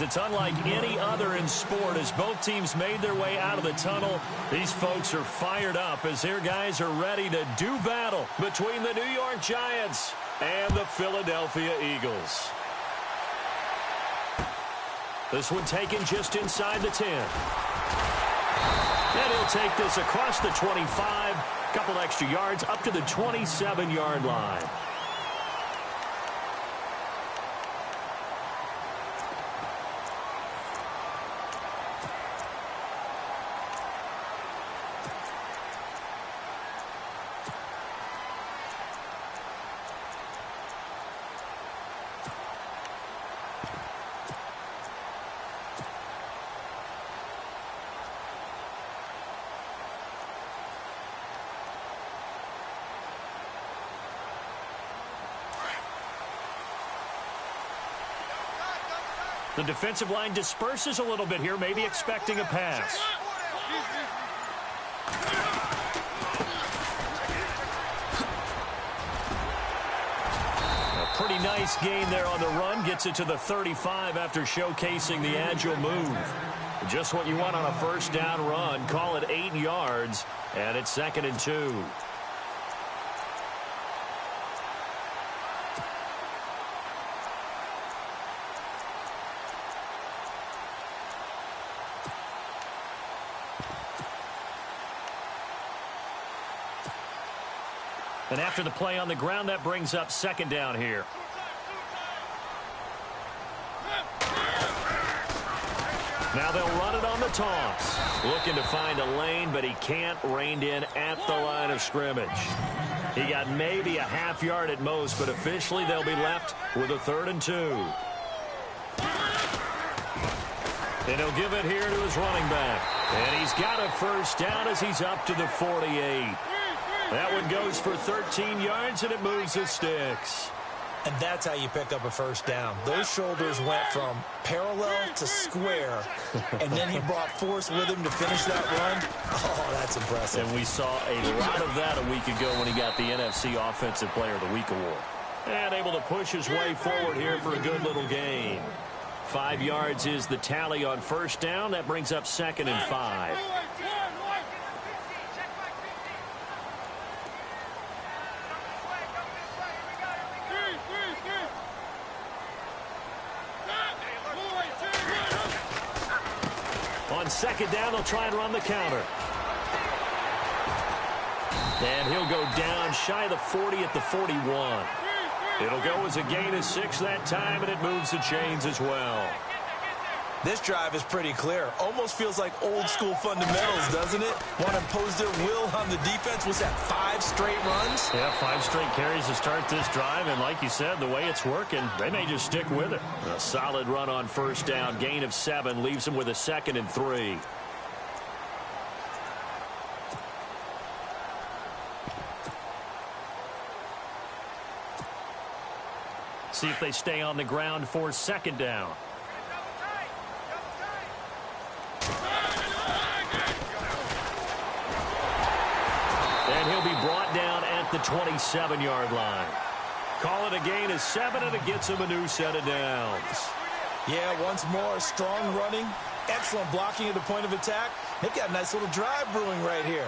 it's unlike any other in sport. As both teams made their way out of the tunnel, these folks are fired up as their guys are ready to do battle between the New York Giants and the Philadelphia Eagles. This one taken just inside the 10. And he'll take this across the 25, a couple extra yards up to the 27-yard line. The defensive line disperses a little bit here, maybe expecting a pass. A pretty nice gain there on the run. Gets it to the 35 after showcasing the agile move. Just what you want on a first down run. Call it 8 yards, and it's 2nd and 2. And after the play on the ground, that brings up 2nd down here. Now they'll run it on the toss. Looking to find a lane, but he can't. Reined in at the line of scrimmage. He got maybe a half yard at most, but officially they'll be left with a 3rd and 2. And he'll give it here to his running back. And he's got a first down as he's up to the 48. That one goes for 13 yards, and it moves the sticks. And that's how you pick up a first down. Those shoulders went from parallel to square, and then he brought force with him to finish that run. Oh, that's impressive. And we saw a lot of that a week ago when he got the NFC Offensive Player of the Week award. And able to push his way forward here for a good little gain. 5 yards is the tally on first down. That brings up 2nd and 5. On 2nd down, they'll try and run the counter. And he'll go down shy of the 40 at the 41. It'll go as a gain of 6 that time, and it moves the chains as well. This drive is pretty clear. Almost feels like old school fundamentals, doesn't it? Want to impose their will on the defense. Was that 5 straight runs? Yeah, 5 straight carries to start this drive. And like you said, the way it's working, they may just stick with it. A solid run on first down. Gain of 7 leaves them with a 2nd and 3. See if they stay on the ground for 2nd down. And he'll be brought down at the 27-yard line. Call it a gain of 7, and it gets him a new set of downs. Yeah, once more, strong running, excellent blocking at the point of attack. They've got a nice little drive brewing right here.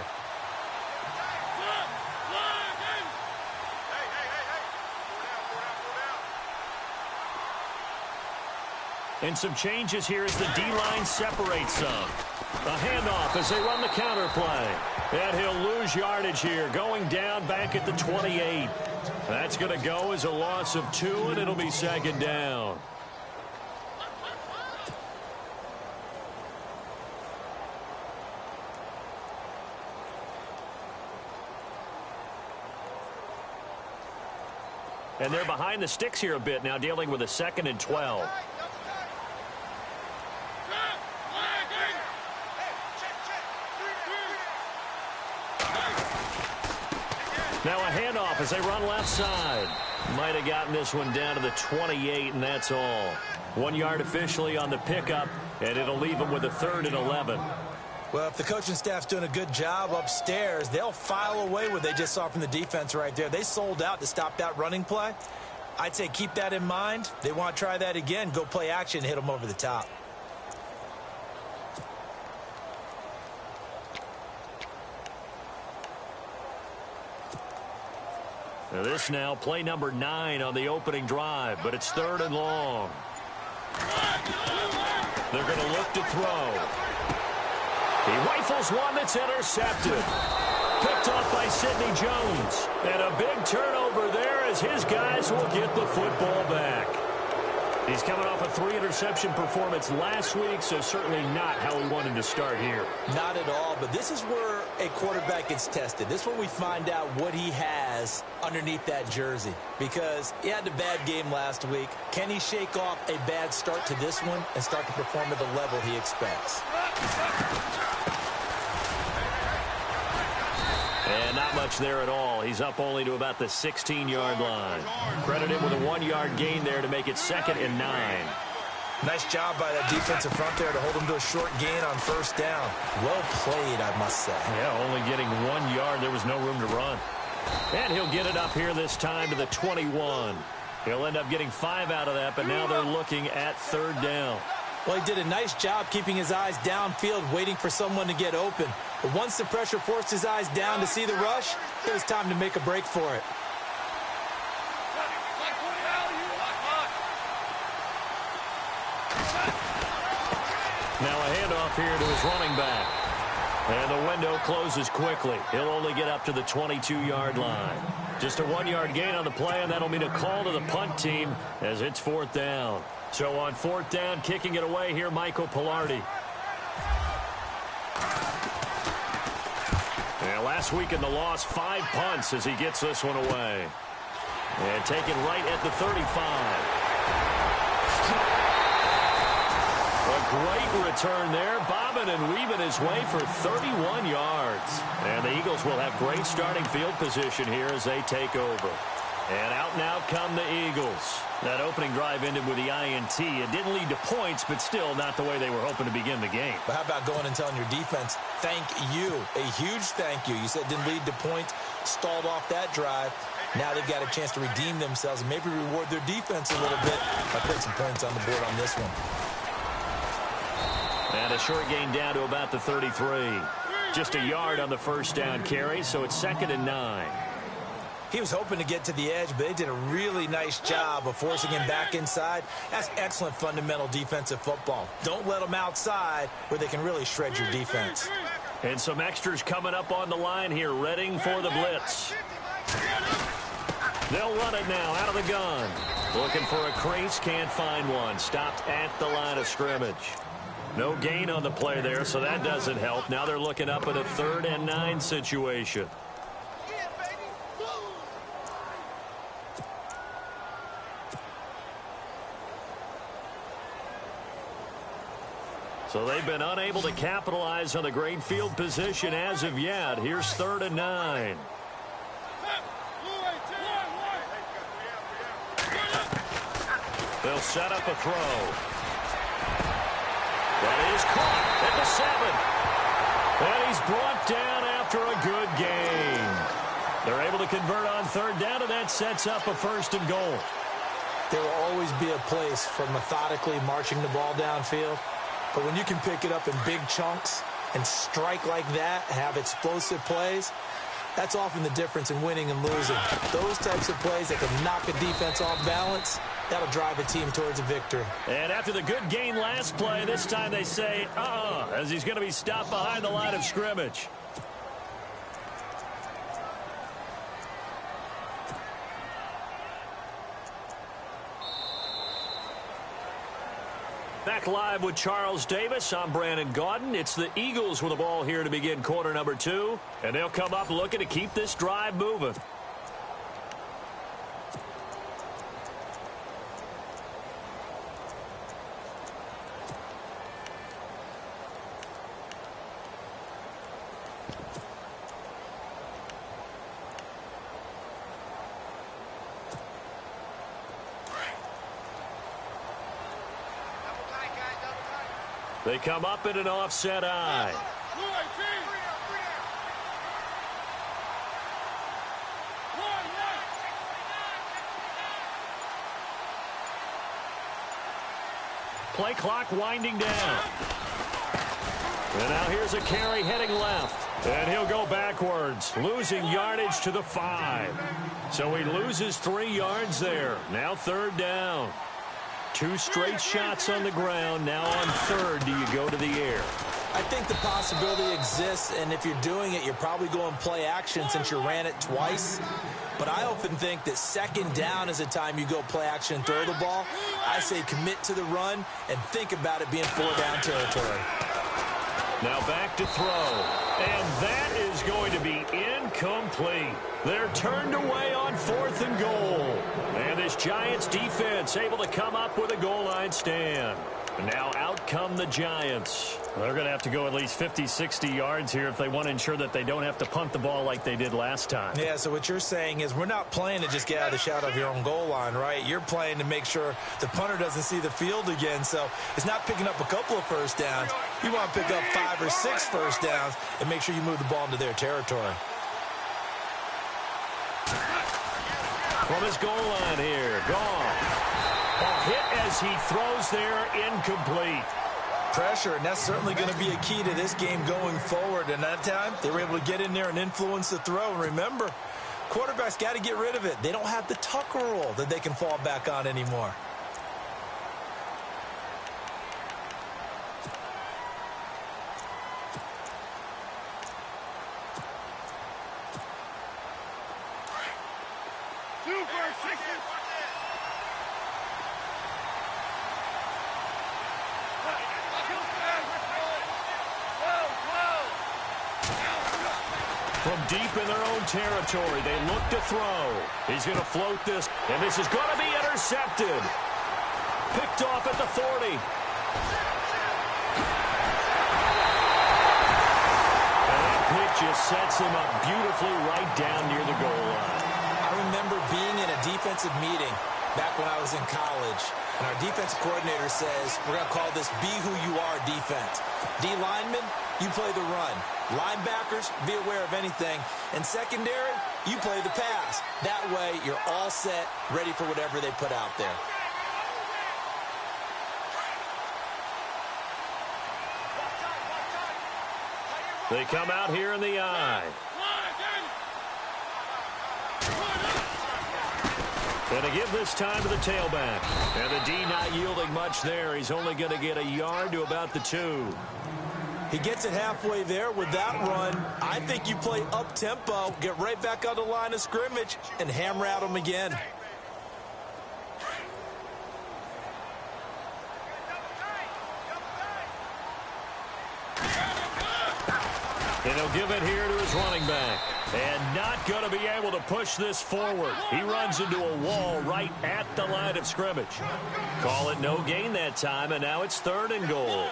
And some changes here as the D-line separates some. A handoff as they run the counter play. And he'll lose yardage here, going down back at the 28. That's going to go as a loss of 2, and it'll be 2nd down. And they're behind the sticks here a bit now, dealing with a 2nd and 12. Now a handoff as they run left side. Might have gotten this one down to the 28, and that's all. 1 yard officially on the pickup, and it'll leave them with a 3rd and 11. Well, if the coaching staff's doing a good job upstairs, they'll file away what they just saw from the defense right there. They sold out to stop that running play. I'd say keep that in mind. They want to try that again. Go play action and hit them over the top. Now this now play number 9 on the opening drive, but it's 3rd and long. They're going to look to throw. He rifles one that's intercepted. Picked off by Sidney Jones. And a big turnover there as his guys will get the football back. He's coming off a 3-interception performance last week, so certainly not how we wanted to start here. Not at all, but this is where a quarterback gets tested. This is where we find out what he has underneath that jersey. Because he had a bad game last week. Can he shake off a bad start to this one and start to perform at the level he expects? And not much there at all. He's up only to about the 16-yard line. Credit him with a 1-yard gain there to make it 2nd and 9. Nice job by that defensive front there to hold him to a short gain on 1st down. Well played, I must say. Yeah, only getting 1 yard. There was no room to run. And he'll get it up here this time to the 21. He'll end up getting 5 out of that, but now they're looking at 3rd down. Well, he did a nice job keeping his eyes downfield, waiting for someone to get open. But once the pressure forced his eyes down to see the rush, it was time to make a break for it. Now a handoff here to his running back. And the window closes quickly. He'll only get up to the 22-yard line. Just a 1-yard gain on the play, and that'll mean a call to the punt team as it's 4th down. So on 4th down, kicking it away here, Michael Pilardi. And last week in the loss, 5 punts as he gets this one away. And taken right at the 35. A great return there, bobbing and weaving his way for 31 yards. And the Eagles will have great starting field position here as they take over. And out and out come the Eagles. That opening drive ended with the INT. It didn't lead to points, but still not the way they were hoping to begin the game. But how about going and telling your defense, thank you, a huge thank you. You said it didn't lead to points, stalled off that drive. Now they've got a chance to redeem themselves and maybe reward their defense a little bit by putting some points on the board on this one. And a short gain down to about the 33. Just a yard on the 1st down carry, so it's 2nd and 9. He was hoping to get to the edge, but they did a really nice job of forcing him back inside. That's excellent fundamental defensive football. Don't let them outside where they can really shred your defense. And some extras coming up on the line here, readying for the blitz. They'll run it now out of the gun. Looking for a crease, can't find one. Stopped at the line of scrimmage. No gain on the play there, so that doesn't help. Now they're looking up at a 3rd and 9 situation. So they've been unable to capitalize on the great field position as of yet. Here's 3rd and 9. They'll set up a throw. That is caught at the 7. And he's brought down after a good game. They're able to convert on 3rd down, and that sets up a 1st and goal. There will always be a place for methodically marching the ball downfield. But when you can pick it up in big chunks and strike like that, have explosive plays, that's often the difference in winning and losing. Those types of plays that can knock a defense off balance, that'll drive a team towards a victory. And after the good gain last play, this time they say, as he's going to be stopped behind the line of scrimmage. Back live with Charles Davis. I'm Brandon Gaudin. It's the Eagles with the ball here to begin quarter number 2. And they'll come up looking to keep this drive moving. They come up in an offset eye. Play clock winding down. And now here's a carry heading left. And he'll go backwards, losing yardage to the 5. So he loses 3 yards there. Now 3rd down. 2 straight shots on the ground. Now on 3rd, do you go to the air? I think the possibility exists, and if you're doing it, you're probably going play action since you ran it twice. But I often think that 2nd down is a time you go play action and throw the ball. I say commit to the run and think about it being 4-down territory. Now back to throw. And that is going to be incomplete. They're turned away on 4th and goal. And this Giants defense able to come up with a goal line stand. Now out come the Giants. They're going to have to go at least 50, 60 yards here if they want to ensure that they don't have to punt the ball like they did last time. Yeah, so what you're saying is we're not playing to just get out of the shadow of your own goal line, right? You're playing to make sure the punter doesn't see the field again. So it's not picking up a couple of first downs. You want to pick up 5 or 6 first downs and make sure you move the ball into their territory. From his goal line here, gone. A hit as he throws there, incomplete. Pressure, and that's certainly going to be a key to this game going forward. And that time, they were able to get in there and influence the throw. And remember, quarterbacks got to get rid of it. They don't have the Tucker rule that they can fall back on anymore. From deep in their own territory, they look to throw. He's going to float this, and this is going to be intercepted. Picked off at the 40. And that pick just sets him up beautifully right down near the goal line. I remember being in a defensive meeting back when I was in college, and our defensive coordinator says, we're going to call this be who you are defense. D linemen, you play the run. Linebackers, be aware of anything. And secondary, you play the pass. That way, you're all set, ready for whatever they put out there. They come out here in the eye. And to give this time to the tailback. And the D not yielding much there. He's only going to get a yard to about the 2. He gets it halfway there with that run. I think you play up-tempo, get right back on the line of scrimmage, and hammer at him again. And he'll give it here to his running back. And not going to be able to push this forward. He runs into a wall right at the line of scrimmage. Call it no gain that time, and now it's 3rd and goal.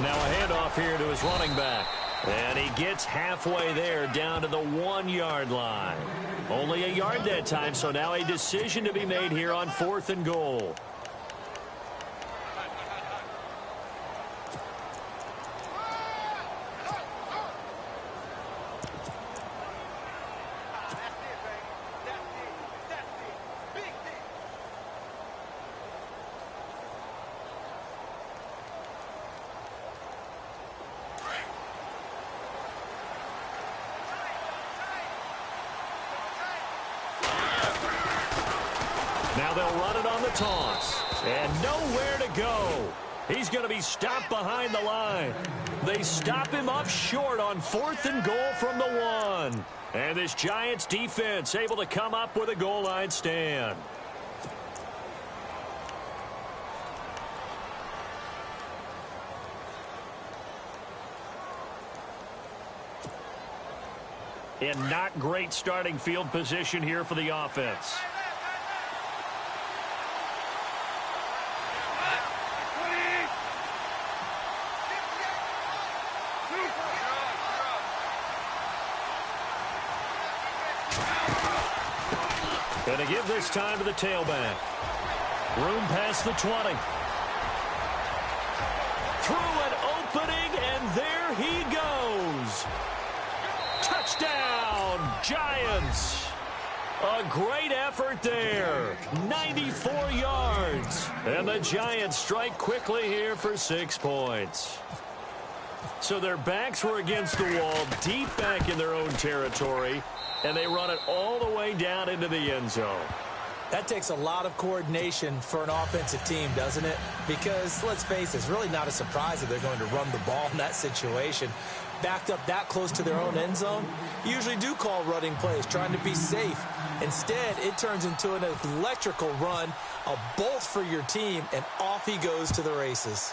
Now a handoff here to his running back. And he gets halfway there down to the 1-yard line. Only a yard that time, so now a decision to be made here on 4th and goal. Now they'll run it on the toss. And nowhere to go. He's going to be stopped behind the line. They stop him up short on 4th and goal from the 1. And this Giants defense able to come up with a goal line stand. And not great starting field position here for the offense. Going to give this time to the tailback. Room past the 20. through an opening, and there he goes. Touchdown, Giants. A great effort there. 94 yards. And the Giants strike quickly here for 6 points. So their backs were against the wall, deep back in their own territory, and they run it all the way down into the end zone. That takes a lot of coordination for an offensive team, doesn't it? Because, let's face it, it's really not a surprise that they're going to run the ball in that situation. Backed up that close to their own end zone, you usually do call running plays, trying to be safe. Instead, it turns into an electrical run, a bolt for your team, and off he goes to the races.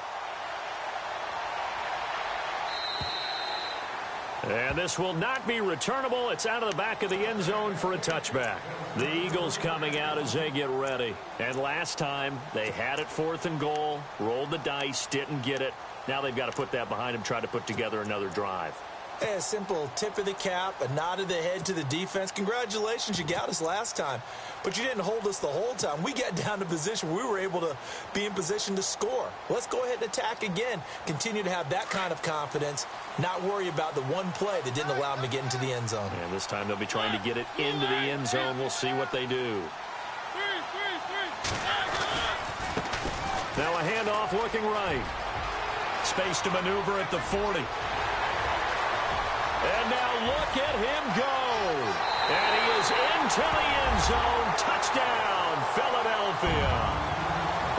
And this will not be returnable. It's out of the back of the end zone for a touchback. The Eagles coming out as they get ready. And last time, they had it 4th and goal, rolled the dice, didn't get it. Now they've got to put that behind them, try to put together another drive. Hey, a simple tip of the cap, a nod of the head to the defense. Congratulations, you got us last time. But you didn't hold us the whole time. We got down to position. We were able to be in position to score. Let's go ahead and attack again. Continue to have that kind of confidence. Not worry about the one play that didn't allow them to get into the end zone. And this time they'll be trying to get it into the end zone. We'll see what they do. Now a handoff looking right. Space to maneuver at the 40. And now look at him go. And he is into the end zone. Touchdown, Philadelphia.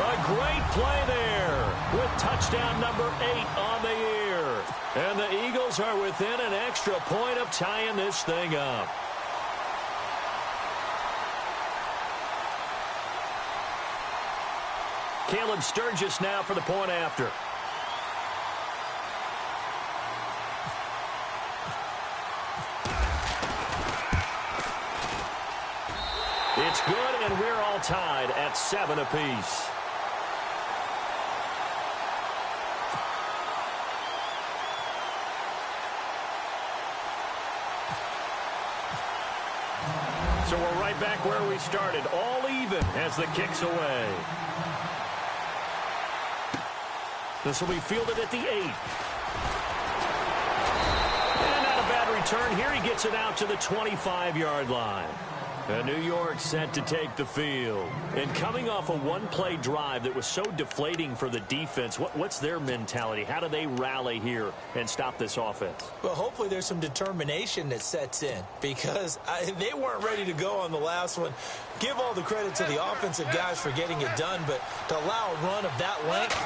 A great play there with touchdown number 8 on the year. And the Eagles are within an extra point of tying this thing up. Caleb Sturgis now for the point after. It's good, and we're all tied at 7 apiece. So we're right back where we started, all even as the kick's away. This will be fielded at the 8. And not a bad return here. He gets it out to the 25-yard line. And New York set to take the field. And coming off a one-play drive that was so deflating for the defense, what's their mentality? How do they rally here and stop this offense? Well, hopefully there's some determination that sets in because they weren't ready to go on the last one. Give all the credit to the offensive guys for getting it done, but to allow a run of that length,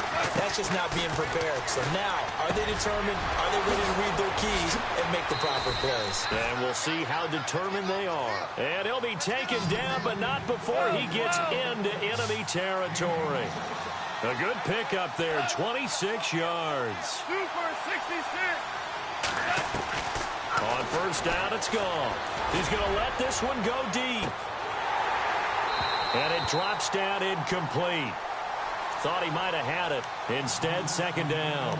that's just not being prepared. So now, are they determined? Are they ready to read their keys and make the proper plays? And we'll see how determined they are. And he'll be taken down, but not before he gets into enemy territory. A good pickup there, 26 yards. Super 66. On first down, it's gone. He's going to let this one go deep. And it drops down incomplete. Thought he might have had it. Instead, second down.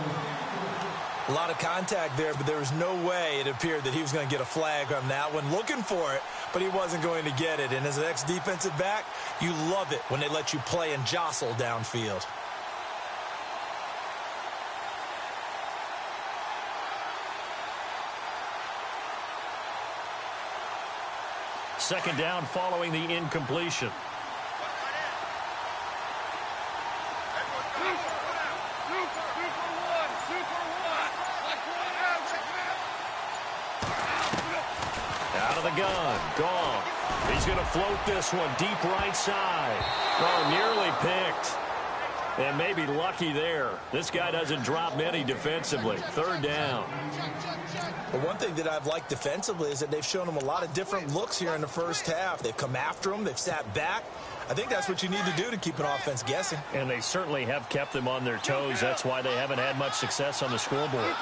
A lot of contact there, but there was no way it appeared that he was going to get a flag on that one. Looking for it, but he wasn't going to get it. And as an ex-defensive back, you love it when they let you play and jostle downfield. Second down following the incompletion. Out of the gun, Goff. He's going to float this one deep right side. Oh, nearly picked. And maybe lucky there. This guy doesn't drop many defensively. Third down. Well, one thing that I've liked defensively is that they've shown him a lot of different looks here in the first half. They've come after him. They've sat back. I think that's what you need to do to keep an offense guessing. And they certainly have kept them on their toes. That's why they haven't had much success on the scoreboard.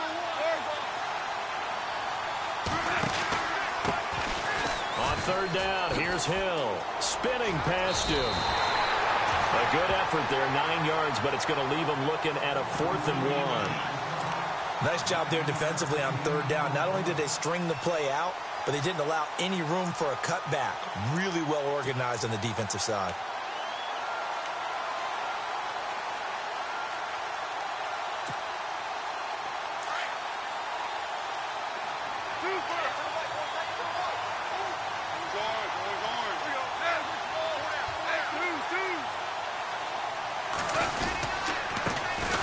On third down, here's Hill. Spinning past him. A good effort there, 9 yards, but it's going to leave him looking at a 4th and 1. Nice job there defensively on third down. Not only did they string the play out, but they didn't allow any room for a cutback. Really well organized on the defensive side.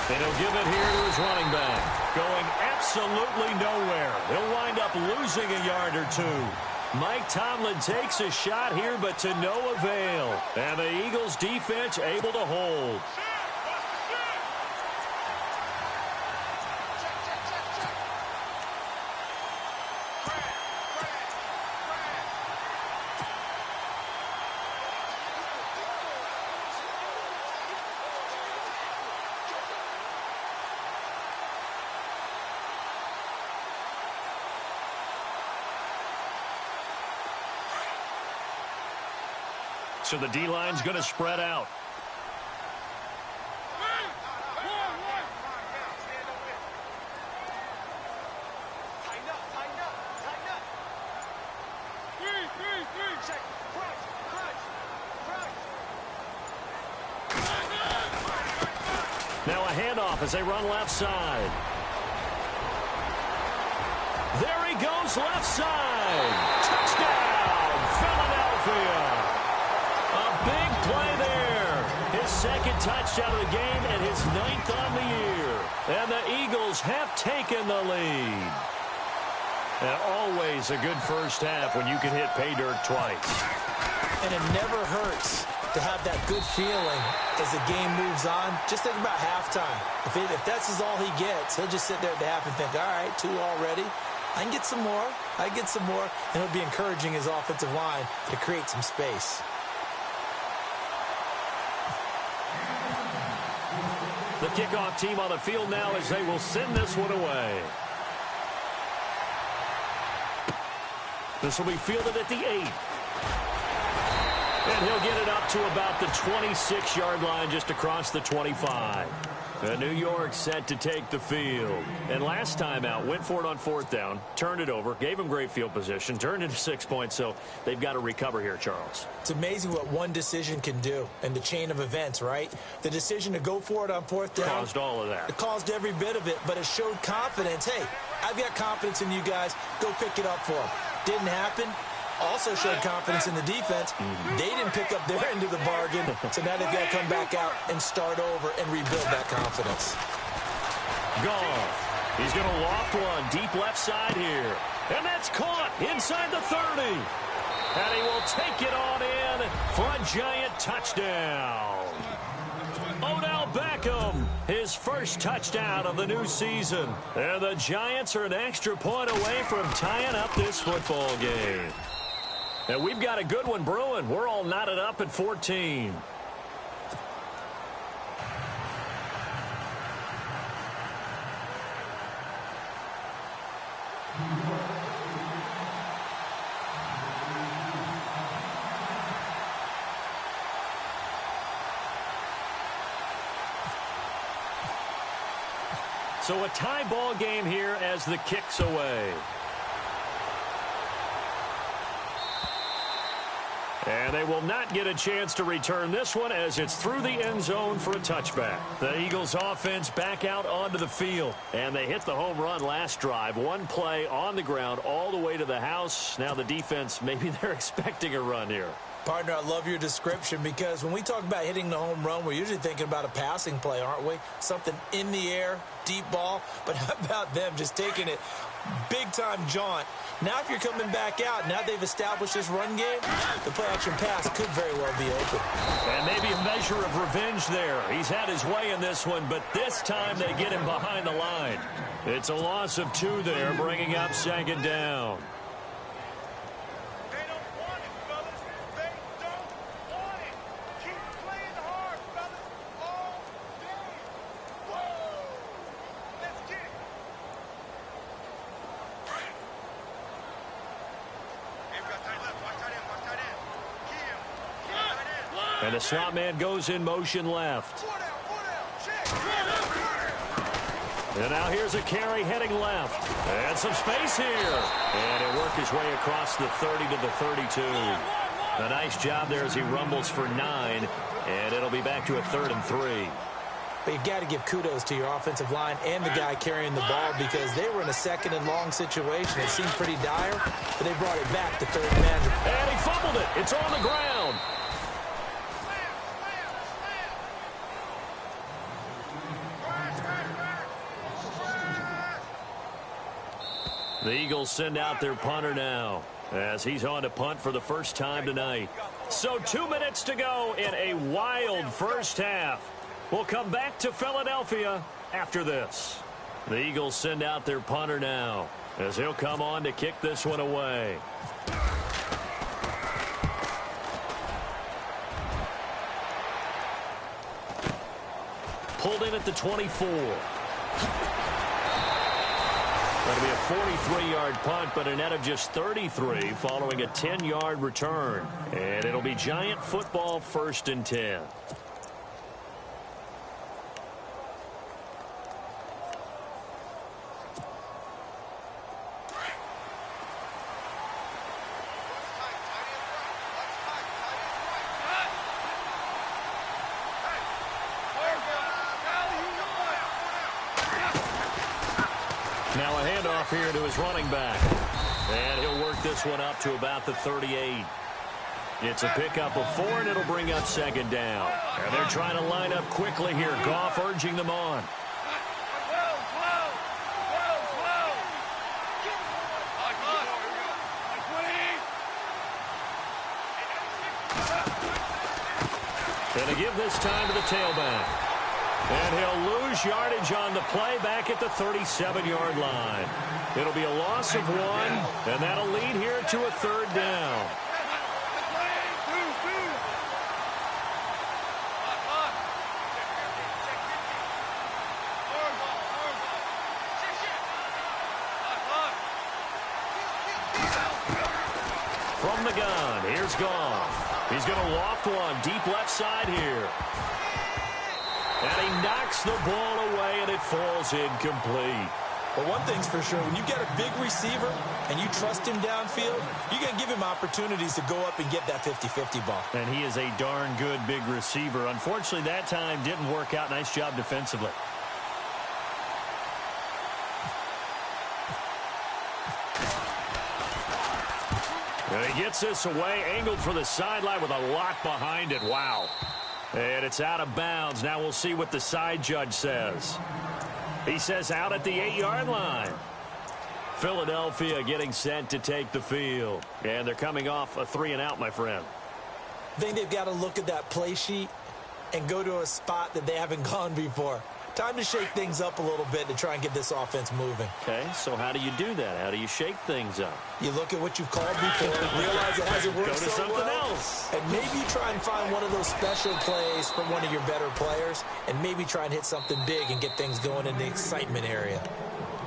And he'll give it here to his running back. Going absolutely nowhere. He'll wind up losing a yard or two. Mike Tomlin takes a shot here, but to no avail. And the Eagles defense able to hold. So the D-line's going to spread out. Now a handoff as they run left side. There he goes left side. Touchdown, Philadelphia. A big play there. His second touchdown of the game and his 9th on the year. And the Eagles have taken the lead. And always a good first half when you can hit pay dirt twice. And it never hurts to have that good feeling as the game moves on. Just think about halftime. If that's all he gets, he'll just sit there at the half and think, all right, 2 already. I can get some more. I can get some more. And he'll be encouraging his offensive line to create some space. The kickoff team on the field now as they will send this one away. This will be fielded at the 8. And he'll get it up to about the 26-yard line just across the 25. And New York set to take the field. And last time out, went for it on 4th down, turned it over, gave him great field position, turned into 6 points, so they've got to recover here, Charles. It's amazing what one decision can do in the chain of events, right? The decision to go for it on 4th down. Caused all of that. It caused every bit of it, but it showed confidence. Hey, I've got confidence in you guys. Go pick it up for them. Didn't happen. Also showed confidence in the defense. They didn't pick up their end of the bargain, so now they've got to come back out and start over and rebuild that confidence. Goff. He's going to loft one deep left side here. And that's caught inside the 30. And he will take it on in for a giant touchdown. Odell Beckham, his first touchdown of the new season. And the Giants are an extra point away from tying up this football game. And we've got a good one brewing. We're all knotted up at 14. So a tie ball game here as the kick's away. And they will not get a chance to return this one as it's through the end zone for a touchback. The Eagles offense back out onto the field. And they hit the home run last drive. One play on the ground all the way to the house. Now the defense, maybe they're expecting a run here. Partner, I love your description because when we talk about hitting the home run, we're usually thinking about a passing play, aren't we? Something in the air, deep ball. But how about them just taking it big-time jaunt? Now if you're coming back out, now they've established this run game, the play-action pass could very well be open. And maybe a measure of revenge there. He's had his way in this one, but this time they get him behind the line. It's a loss of 2 there, bringing up 2nd down. And the slot man goes in motion left. And now here's a carry heading left. And some space here. And he'll work his way across the 30 to the 32. A nice job there as he rumbles for 9. And it'll be back to a 3rd and 3. But you got to give kudos to your offensive line and the guy carrying the ball because they were in a 2nd and long situation. It seemed pretty dire, but they brought it back to 3rd man. And he fumbled it. It's on the ground. The Eagles send out their punter now as he's on to punt for the first time tonight. So 2 minutes to go in a wild first half. We'll come back to Philadelphia after this. The Eagles send out their punter now as he'll come on to kick this one away. Pulled in at the 24. That'll be a 43-yard punt, but a net of just 33 following a 10-yard return. And it'll be Giant football 1st and 10. Now a handoff here to his running back. And he'll work this one up to about the 38. It's a pickup of 4, and it'll bring up 2nd down. And they're trying to line up quickly here. Goff urging them on. And to give this time to the tailback. And he'll lose yardage on the play back at the 37-yard line. It'll be a loss of 1, and that'll lead here to a 3rd down. From the gun, here's Goff. He's going to loft one deep left side here. And he knocks the ball away, and it falls incomplete. But one thing's for sure, when you get a big receiver and you trust him downfield, you're going to give him opportunities to go up and get that 50-50 ball. And he is a darn good big receiver. Unfortunately, that time didn't work out. Nice job defensively. And he gets this away, angled for the sideline with a lot behind it. Wow. And it's out of bounds. Now we'll see what the side judge says. He says out at the 8-yard line. Philadelphia getting set to take the field. And they're coming off a 3-and-out, my friend. I think they've got to look at that play sheet and go to a spot that they haven't gone before. Time to shake things up a little bit to try and get this offense moving. Okay, so how do you do that? How do you shake things up? You look at what you've called before, realize it hasn't worked Go to so something well, else. and maybe try and find one of those special plays from one of your better players, and maybe try and hit something big and get things going in the excitement area.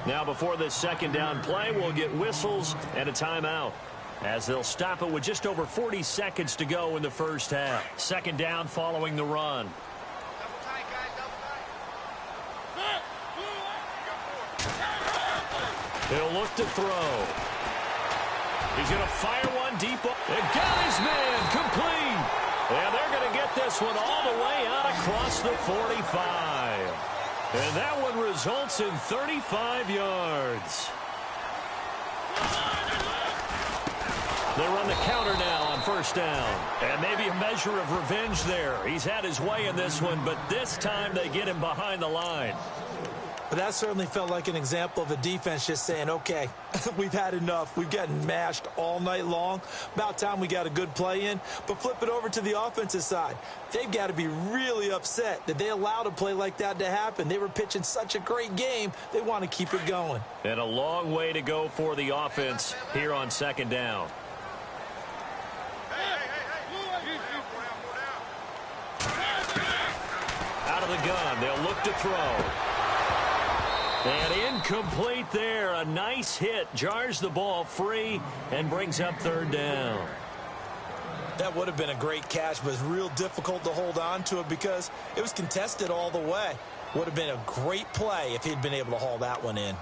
Now before this 2nd down play, we'll get whistles and a timeout, as they'll stop it with just over 40 seconds to go in the first half. 2nd down following the run. He'll look to throw. He's going to fire one deep. And got his man complete. And they're going to get this one all the way out across the 45. And that one results in 35 yards. They run the counter now on 1st down. And maybe a measure of revenge there. He's had his way in this one, but this time they get him behind the line. But that certainly felt like an example of a defense just saying, okay, we've had enough. We've gotten mashed all night long. About time we got a good play in. But flip it over to the offensive side. They've got to be really upset that they allowed a play like that to happen. They were pitching such a great game. They want to keep it going. And a long way to go for the offense here on 2nd down. Out of the gun, they'll look to throw. And incomplete there. A nice hit. Jars the ball free and brings up 3rd down. That would have been a great catch, but it's real difficult to hold on to it because it was contested all the way. Would have been a great play if he'd been able to haul that one in.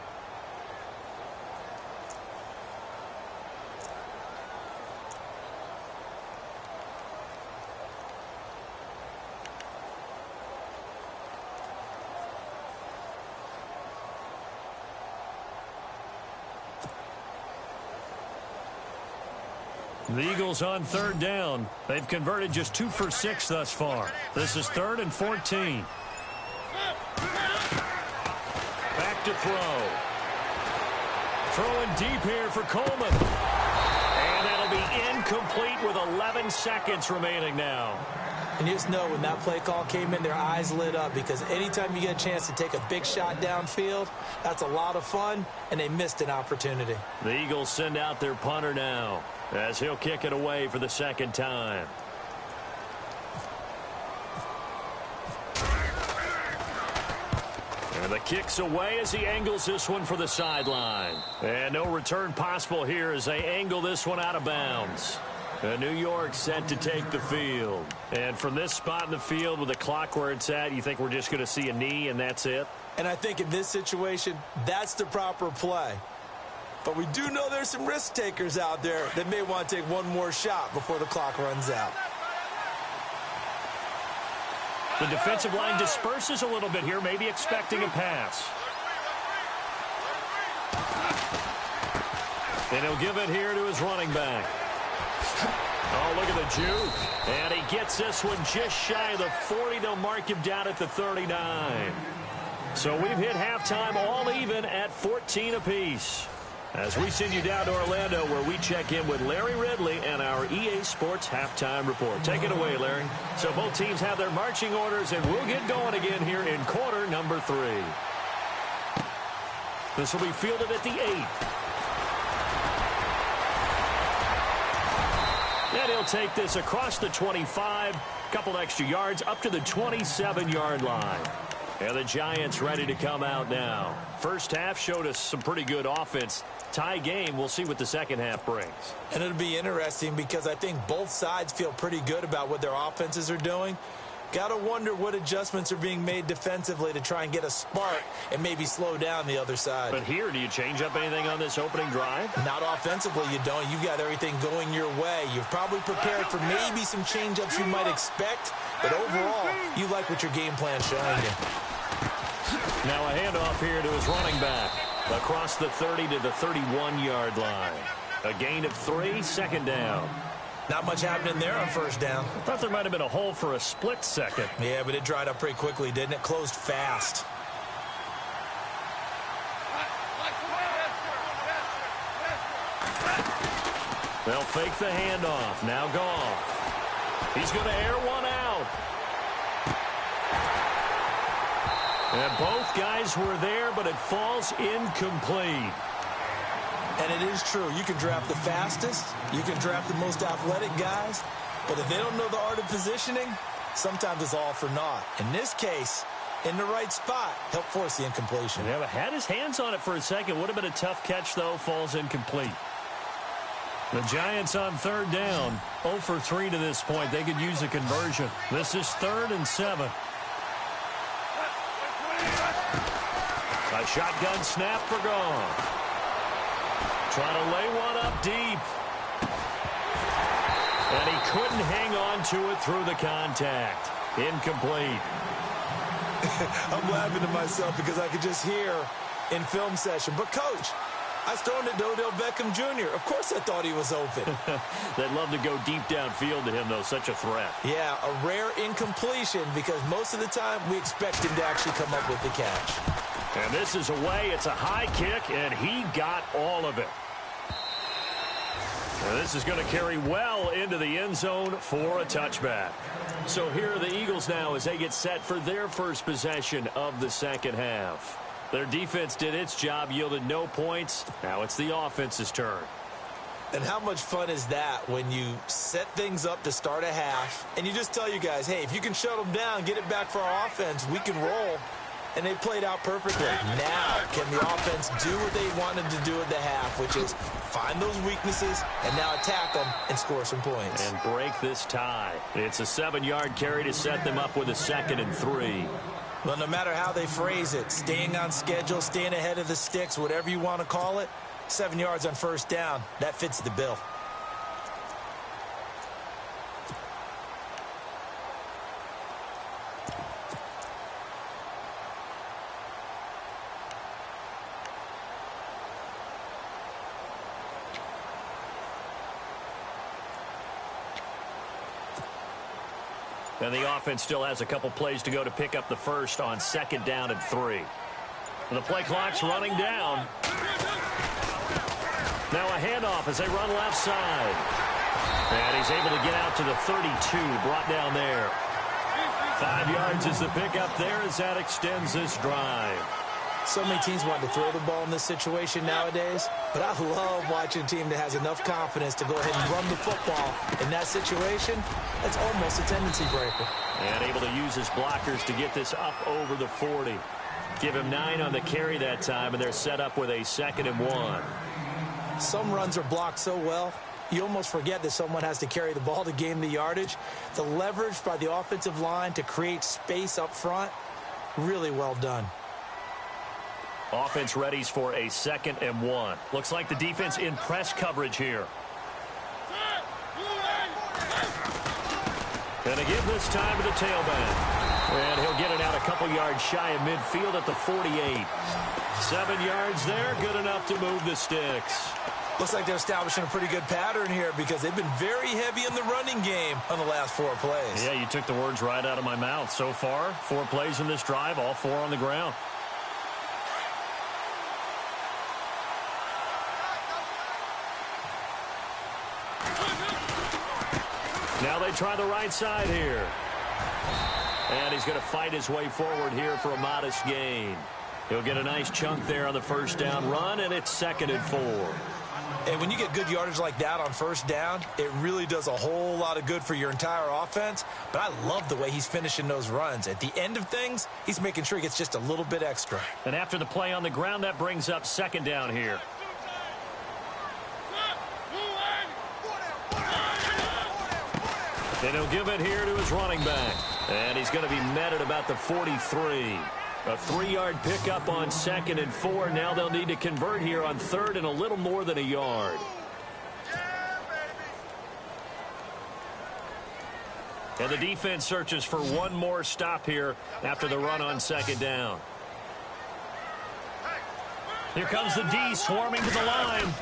The Eagles on 3rd down. They've converted just 2 for 6 thus far. This is 3rd and 14. Back to throw. Throwing deep here for Coleman. And that'll be incomplete with 11 seconds remaining now. And you just know when that play call came in, their eyes lit up because anytime you get a chance to take a big shot downfield, that's a lot of fun, and they missed an opportunity. The Eagles send out their punter now as he'll kick it away for the second time. And the kick's away as he angles this one for the sideline. And no return possible here as they angle this one out of bounds. New York set to take the field. And from this spot in the field with the clock where it's at, you think we're just going to see a knee and that's it? And I think in this situation, that's the proper play. But we do know there's some risk takers out there that may want to take one more shot before the clock runs out. The defensive line disperses a little bit here, maybe expecting a pass. And he'll give it here to his running back. Oh, look at the juke. And he gets this one just shy of the 40. They'll mark him down at the 39. So we've hit halftime all even at 14 apiece. As we send you down to Orlando where we check in with Larry Ridley and our EA Sports Halftime Report. Take it away, Larry. So both teams have their marching orders, and we'll get going again here in quarter number 3. This will be fielded at the 8. And he'll take this across the 25, couple extra yards up to the 27-yard line. And the Giants ready to come out now. First half showed us some pretty good offense. Tie game, we'll see what the second half brings. And it'll be interesting because I think both sides feel pretty good about what their offenses are doing. Got to wonder what adjustments are being made defensively to try and get a spark and maybe slow down the other side. But here, do you change up anything on this opening drive? Not offensively, you don't. You've got everything going your way. You've probably prepared for maybe some change-ups you might expect, but overall, you like what your game plan's showing you. Now a handoff here to his running back. Across the 30 to the 31-yard line. A gain of 3, second down. Not much happening there on first down. I thought there might have been a hole for a split second. Yeah, but it dried up pretty quickly, didn't it? Closed fast. They'll fake the handoff. Now Goff. He's going to air one out. And both guys were there, but it falls incomplete. And it is true. You can draft the fastest. You can draft the most athletic guys. But if they don't know the art of positioning, sometimes it's all for naught. In this case, in the right spot, help force the incompletion. Yeah, but had his hands on it for a second. Would have been a tough catch, though. Falls incomplete. The Giants on third down. 0 for 3 to this point. They could use a conversion. This is 3rd and 7. A shotgun snap for Goff. Trying to lay one up deep. And he couldn't hang on to it through the contact. Incomplete. I'm laughing to myself because I could just hear in film session. But, Coach, I was throwing it to Odell Beckham Jr. Of course I thought he was open. They'd love to go deep downfield to him, though. Such a threat. Yeah, a rare incompletion because most of the time we expect him to actually come up with the catch. And this is away. It's a high kick, and he got all of it. And this is going to carry well into the end zone for a touchback. So here are the Eagles now as they get set for their first possession of the second half. Their defense did its job, yielded no points. Now it's the offense's turn. And how much fun is that when you set things up to start a half and you just tell you guys, hey, if you can shut them down, get it back for our offense, we can roll. And they played out perfectly. Now, can the offense do what they wanted to do at the half, which is find those weaknesses and now attack them and score some points. And break this tie. It's a 7-yard carry to set them up with a 2nd and 3. Well, no matter how they phrase it, staying on schedule, staying ahead of the sticks, whatever you want to call it, 7 yards on first down, that fits the bill. And the offense still has a couple plays to go to pick up the first on 2nd down and 3. The play clock's running down. Now a handoff as they run left side. And he's able to get out to the 32, brought down there. 5 yards is the pickup there as that extends this drive. So many teams want to throw the ball in this situation nowadays, but I love watching a team that has enough confidence to go ahead and run the football. In that situation, that's almost a tendency breaker. And able to use his blockers to get this up over the 40. Give him 9 on the carry that time, and they're set up with a 2nd and 1. Some runs are blocked so well, you almost forget that someone has to carry the ball to gain the yardage. The leverage by the offensive line to create space up front, really well done. Offense readies for a 2nd and 1. Looks like the defense in press coverage here. And they give this time to the tailback. And he'll get it out a couple yards shy of midfield at the 48. 7 yards there, good enough to move the sticks. Looks like they're establishing a pretty good pattern here because they've been very heavy in the running game on the last 4 plays. Yeah, you took the words right out of my mouth. So far, 4 plays in this drive, all 4 on the ground. Now they try the right side here. And he's going to fight his way forward here for a modest gain. He'll get a nice chunk there on the first down run, and it's 2nd and 4. And when you get good yardage like that on first down, it really does a whole lot of good for your entire offense. But I love the way he's finishing those runs. At the end of things, he's making sure he gets just a little bit extra. And after the play on the ground, that brings up 2nd down here. And he'll give it here to his running back. And he's going to be met at about the 43. A 3-yard pickup on 2nd and 4. Now they'll need to convert here on 3rd and a little more than a yard. And the defense searches for one more stop here after the run on 2nd down. Here comes the D swarming to the line.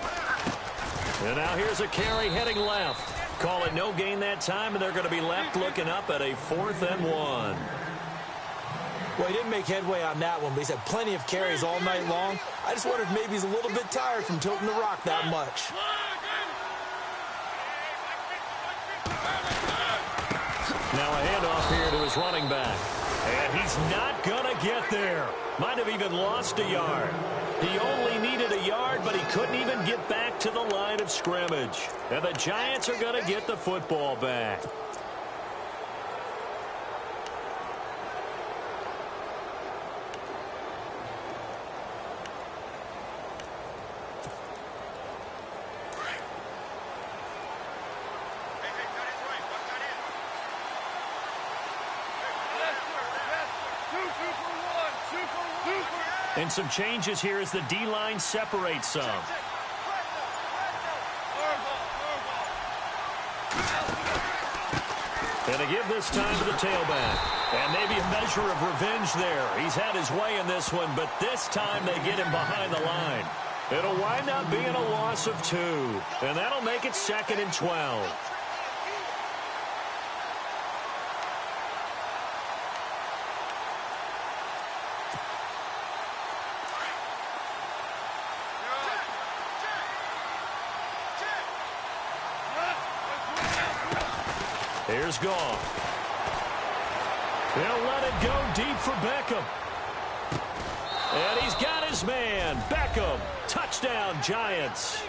And now here's a carry heading left. Call it no gain that time, and they're going to be left looking up at a 4th and 1. Well, he didn't make headway on that one, but he's had plenty of carries all night long. I just wondered if maybe he's a little bit tired from tilting the rock that much. Now a handoff here to his running back. And he's not going to get there. Might have even lost a yard. He only needed a yard, but he couldn't even get back to the line of scrimmage. And the Giants are going to get the football back. And some changes here as the D-line separates some. And they give this time to the tailback. And maybe a measure of revenge there. He's had his way in this one, but this time they get him behind the line. It'll wind up being a loss of 2. And that'll make it 2nd and 12. Here's Goff. They'll let it go deep for Beckham. And he's got his man. Beckham. Touchdown, Giants.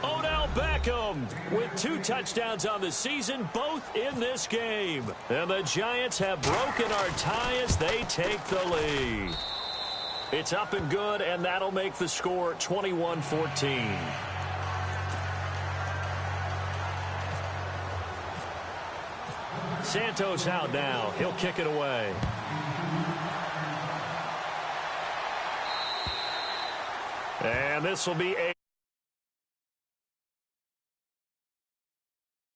Odell Beckham with 2 touchdowns on the season, both in this game. And the Giants have broken our tie as they take the lead. It's up and good, and that'll make the score 21-14. Santos out now. He'll kick it away. And this will be a